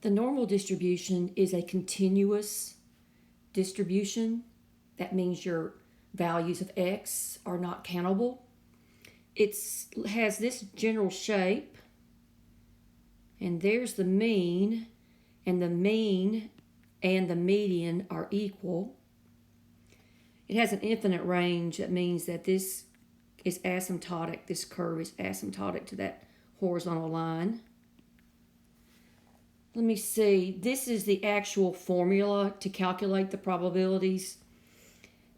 The normal distribution is a continuous distribution. That means your values of x are not countable. It has this general shape, and there's the mean, and the mean and the median are equal. It has an infinite range. That means that this is asymptotic. This curve is asymptotic to that horizontal line. Let me see. This is the actual formula to calculate the probabilities,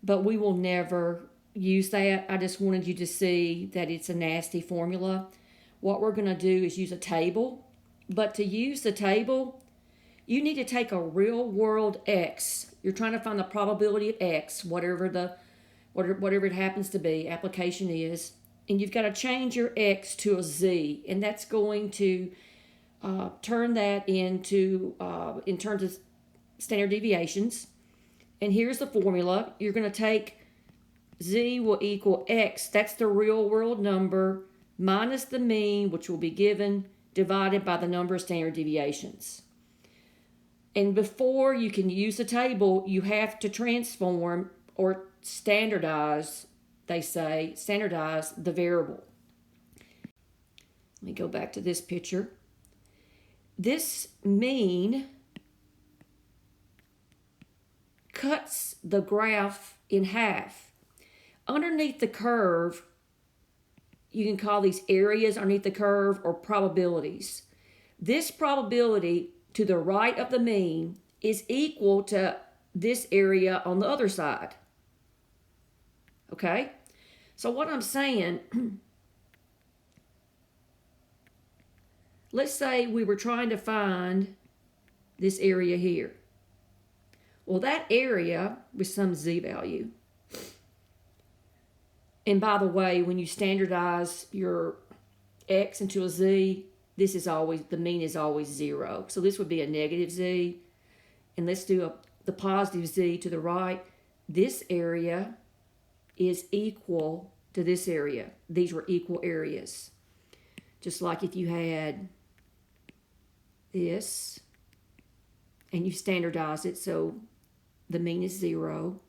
but we will never use that. I just wanted you to see that it's a nasty formula. What we're going to do is use a table, but to use the table, you need to take a real world x. You're trying to find the probability of x, whatever it happens to be, application is, and you've got to change your x to a z, and that's going to turn that into, in terms of standard deviations. And here's the formula. You're going to take z will equal x, that's the real world number, minus the mean, which will be given, divided by the number of standard deviations. And before you can use the table, you have to transform or standardize, they say, standardize the variable. Let me go back to this picture. This mean cuts the graph in half. Underneath the curve, you can call these areas underneath the curve or probabilities. This probability to the right of the mean is equal to this area on the other side. Okay? So what I'm saying, let's say we were trying to find this area here. Well, that area with some z value. And by the way, when you standardize your x into a z, this is always, the mean is always 0. So this would be a negative z. And let's do the positive z to the right. This area is equal to this area. These were equal areas. Just like if you had this and you standardize it so the mean is 0,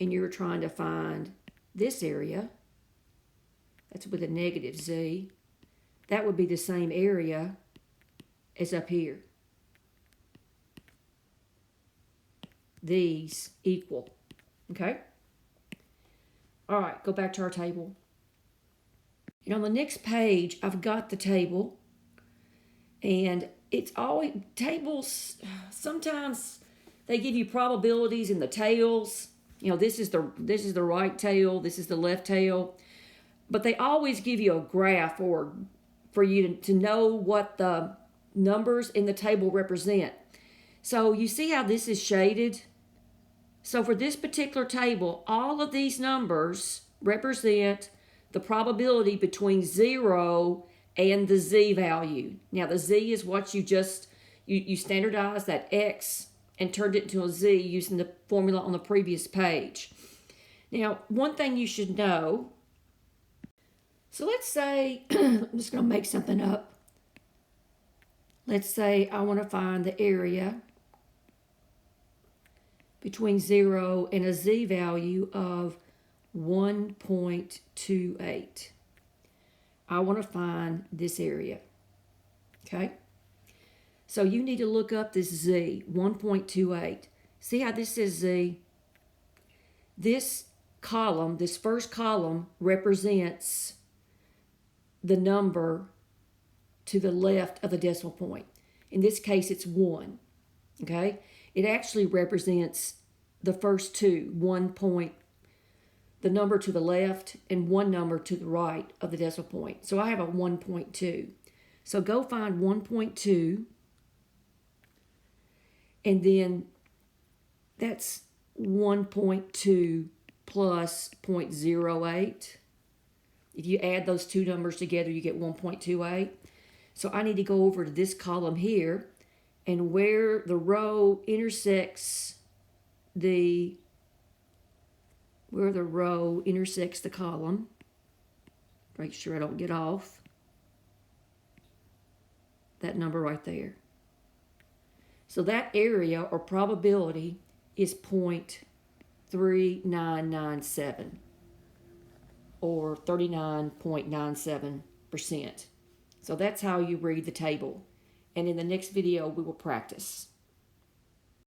and you're trying to find this area, that's with a negative z, that would be the same area as up here. These equal, okay? All right, go back to our table. And on the next page, I've got the table, and it's always, tables, sometimes they give you probabilities in the tails. You know, this is the right tail, this is the left tail, but they always give you a graph or for you to know what the numbers in the table represent. So you see how this is shaded? So for this particular table, all of these numbers represent the probability between 0 and the z value. Now the z is what you standardize that x and turned it into a z using the formula on the previous page. Now, one thing you should know, so let's say, I'm just going to make something up. Let's say I want to find the area between 0 and a z value of 1.28. I want to find this area, okay? So you need to look up this z, 1.28. See how this is z? This column, this first column, represents the number to the left of the decimal point. In this case, it's 1, okay? It actually represents the first two, the number to the left and one number to the right of the decimal point. So I have a 1.2. So go find 1.2, and then that's 1.2 plus 0.08. If you add those two numbers together, you get 1.28. So I need to go over to this column here, and where the row intersects the column, make sure I don't get off that number right there. So that area or probability is 0.3997 or 39.97%. So that's how you read the table. And in the next video, we will practice.